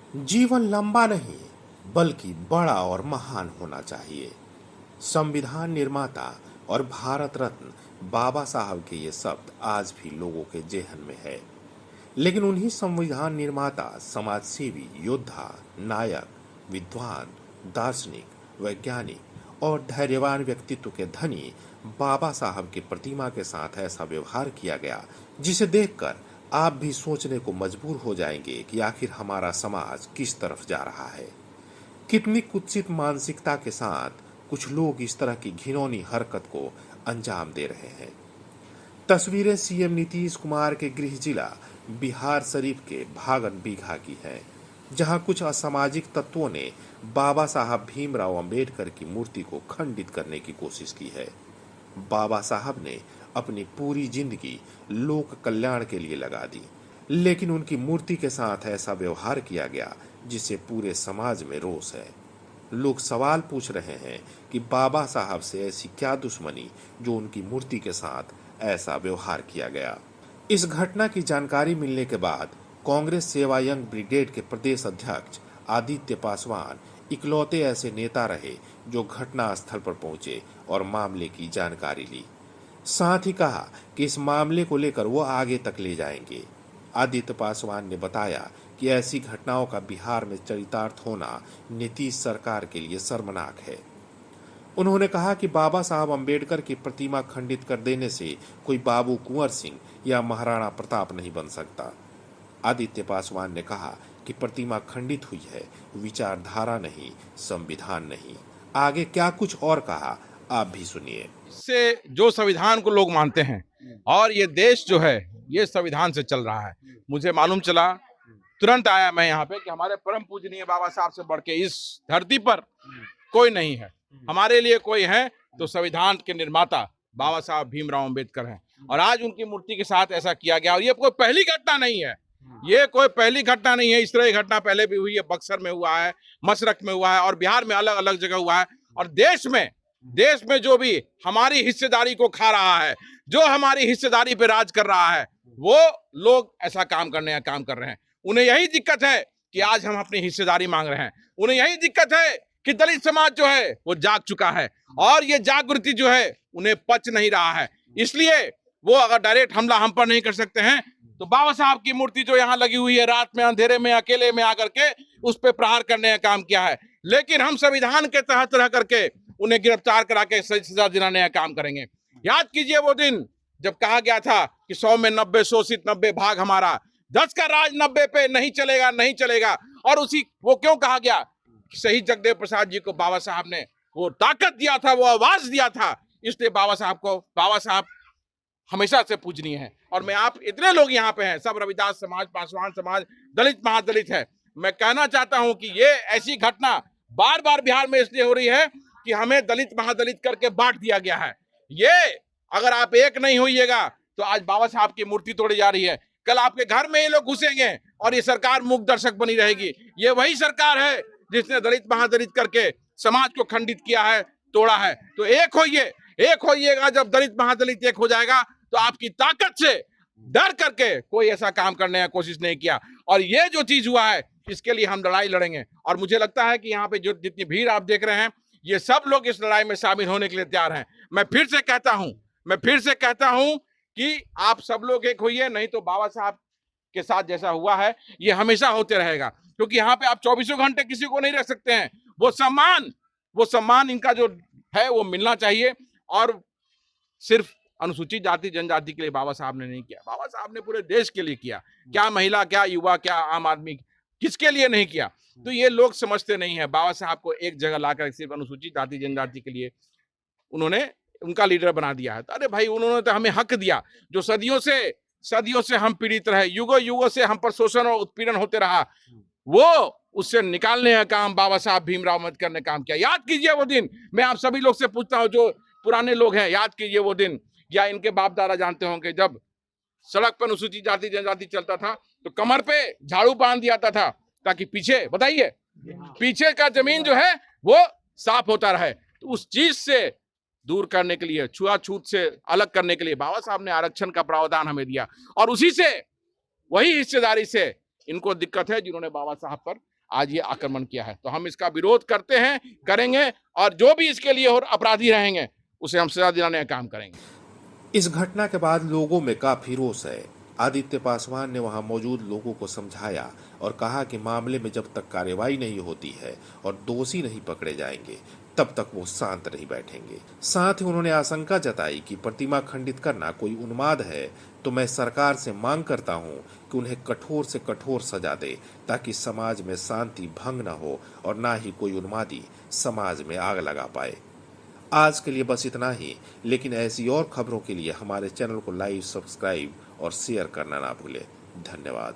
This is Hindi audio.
जीवन लंबा नहीं बल्कि बड़ा और महान होना चाहिए। संविधान निर्माता और भारत रत्न बाबा साहब के ये शब्द आज भी लोगों के जेहन में है। लेकिन उन्हीं संविधान निर्माता, समाजसेवी, योद्धा, नायक, विद्वान, दार्शनिक, वैज्ञानिक और धैर्यवान व्यक्तित्व के धनी बाबा साहब की प्रतिमा के साथ ऐसा व्यवहार किया गया जिसे देखकर आप भी सोचने को मजबूर हो जाएंगे कि आखिर हमारा समाज किस तरफ जा रहा है। कितनी कुत्सित मानसिकता के साथ कुछ लोग इस तरह की घिनौनी हरकत को अंजाम दे रहे हैं। तस्वीरें सीएम नीतीश कुमार के गृह जिला बिहार शरीफ के भागन बीघा की हैं, जहां कुछ असामाजिक तत्वों ने बाबा साहब भीमराव अंबेडकर की मूर्ति को खंडित करने की कोशिश की है। बाबा साहब ने अपनी पूरी जिंदगी लोक कल्याण के लिए लगा दी, लेकिन उनकी मूर्ति के साथ ऐसा व्यवहार किया गया जिससे पूरे समाज में रोष है। लोग सवाल पूछ रहे हैं कि बाबा साहब से ऐसी क्या दुश्मनी जो उनकी मूर्ति के साथ ऐसा व्यवहार किया गया। इस घटना की जानकारी मिलने के बाद कांग्रेस सेवा यंग ब्रिगेड के प्रदेश अध्यक्ष आदित्य पासवान इकलौते ऐसे नेता रहे जो घटना स्थल पर पहुंचे और मामले की जानकारी ली। साथ ही कहा कि इस मामले को लेकर वो आगे तक ले जाएंगे। आदित्य पासवान ने बताया कि ऐसी घटनाओं का बिहार में चरितार्थ होना नीतीश सरकार के लिए शर्मनाक है। उन्होंने कहा कि बाबा साहब अंबेडकर की प्रतिमा खंडित कर देने से कोई बाबू कुंवर सिंह या महाराणा प्रताप नहीं बन सकता। आदित्य पासवान ने कहा कि प्रतिमा खंडित हुई है, विचारधारा नहीं, संविधान नहीं। आगे क्या कुछ और कहा, आप भी सुनिए। इससे जो संविधान को लोग मानते हैं और ये देश जो है ये संविधान से चल रहा है। मुझे मालूम चला, तुरंत आया मैं यहाँ पे कि हमारे परम पूजनीय बाबा साहब से बढ़ के इस धरती पर कोई नहीं है। हमारे लिए कोई है तो संविधान के निर्माता बाबा साहब भीमराव अंबेडकर हैं। और आज उनकी मूर्ति के साथ ऐसा किया गया और ये कोई पहली घटना नहीं है। ये कोई पहली घटना नहीं है। इस तरह की घटना पहले भी हुई है, बक्सर में हुआ है, मशरक में हुआ है और बिहार में अलग अलग जगह हुआ है। और देश में जो भी हमारी हिस्सेदारी को खा रहा है, जो हमारी हिस्सेदारी पे राज कर रहा है, वो लोग ऐसा काम कर रहे हैं। उन्हें यही दिक्कत है कि आज हम अपनी हिस्सेदारी मांग रहे हैं। उन्हें यही दिक्कत है कि दलित समाज जो है वो जाग चुका है और ये जागृति जो है उन्हें पच नहीं रहा है। इसलिए वो अगर डायरेक्ट हमला हम पर नहीं कर सकते हैं तो बाबा साहब की मूर्ति जो यहाँ लगी हुई है, रात में अंधेरे में अकेले में आकर के उस पर प्रहार करने का काम किया है। लेकिन हम संविधान के तहत रह करके उन्हें गिरफ्तार करा के सजा दिलाने का काम करेंगे। याद कीजिए वो दिन जब कहा गया था कि 100 में 90 शोषित, 90 भाग हमारा, 10 का राज 90 पे नहीं चलेगा। और वो क्यों कहा गया? शहीद जगदेव प्रसाद जी को बाबा साहब ने वो ताकत दिया था, वो आवाज दिया था। इसलिए बाबा साहब हमेशा से पूजनीय है। और मैं आप इतने लोग यहाँ पे हैं, सब रविदास समाज, पासवान समाज, दलित महादलित है। मैं कहना चाहता हूं कि ये ऐसी घटना बार बार बिहार में इसलिए हो रही है कि हमें दलित महादलित करके बांट दिया गया है। ये अगर आप एक नहीं होइएगा तो आज बाबा साहब की मूर्ति तोड़ी जा रही है, कल आपके घर में ये लोग घुसेंगे और ये सरकार मूक दर्शक बनी रहेगी। ये वही सरकार है जिसने दलित महादलित करके समाज को खंडित किया है, तोड़ा है। तो एक होइएगा। जब दलित महादलित एक हो जाएगा तो आपकी ताकत से डर करके कोई ऐसा काम करने की कोशिश नहीं किया। और ये जो चीज हुआ है इसके लिए हम लड़ाई लड़ेंगे। और मुझे लगता है कि यहाँ पे जो जितनी भीड़ आप देख रहे हैं, ये सब लोग इस लड़ाई में शामिल होने के लिए तैयार हैं। मैं फिर से कहता हूं कि आप सब लोग एक होइए, नहीं तो बाबा साहब के साथ जैसा हुआ है ये हमेशा होते रहेगा। क्योंकि यहाँ पे आप 24 घंटे किसी को नहीं रख सकते हैं। वो सम्मान इनका जो है वो मिलना चाहिए। और सिर्फ अनुसूचित जाति जनजाति के लिए बाबा साहब ने नहीं किया, बाबा साहब ने पूरे देश के लिए किया। क्या महिला, क्या युवा, क्या आम आदमी, किसके लिए नहीं किया? तो ये लोग समझते नहीं है। बाबा साहब को एक जगह लाकर सिर्फ अनुसूचित जाति जनजाति के लिए उन्होंने उनका लीडर बना दिया है। तो अरे भाई, उन्होंने तो हमें हक दिया जो सदियों से हम पीड़ित रहे, युगों से हम पर शोषण और उत्पीड़न होते रहा, वो उससे निकालने का काम बाबा साहब भीमराव अम्बेडकर ने काम किया। याद कीजिए वो दिन। मैं आप सभी लोग से पूछता हूँ, जो पुराने लोग हैं, याद कीजिए वो दिन, या इनके बाप दादा जानते होंगे, जब सड़क पर अनुसूचित जाति जनजाति चलता था तो कमर पे झाड़ू बांध दिया था ताकि पीछे का जमीन जो है वो साफ होता रहे। तो उस चीज से दूर करने के लिए, छुआछूत से अलग करने के लिए बाबा साहब ने आरक्षण का प्रावधान हमें दिया। और वही हिस्सेदारी से इनको दिक्कत है जिन्होंने बाबा साहब पर आज ये आक्रमण किया है। तो हम इसका विरोध करते हैं, करेंगे, और जो भी इसके लिए और अपराधी रहेंगे उसे हम सजा दिलाने का काम करेंगे। इस घटना के बाद लोगों में काफी रोष है। आदित्य पासवान ने वहां मौजूद लोगों को समझाया और कहा कि मामले में जब तक कार्रवाई नहीं होती है और दोषी नहीं पकड़े जाएंगे तब तक वो शांत नहीं बैठेंगे। साथ ही उन्होंने आशंका जताई कि प्रतिमा खंडित करना कोई उन्माद है तो मैं सरकार से मांग करता हूं कि उन्हें कठोर से कठोर सजा दे ताकि समाज में शांति भंग न हो और ना ही कोई उन्मादी समाज में आग लगा पाए। आज के लिए बस इतना ही, लेकिन ऐसी और खबरों के लिए हमारे चैनल को लाइक, सब्सक्राइब और शेयर करना ना भूलें। धन्यवाद।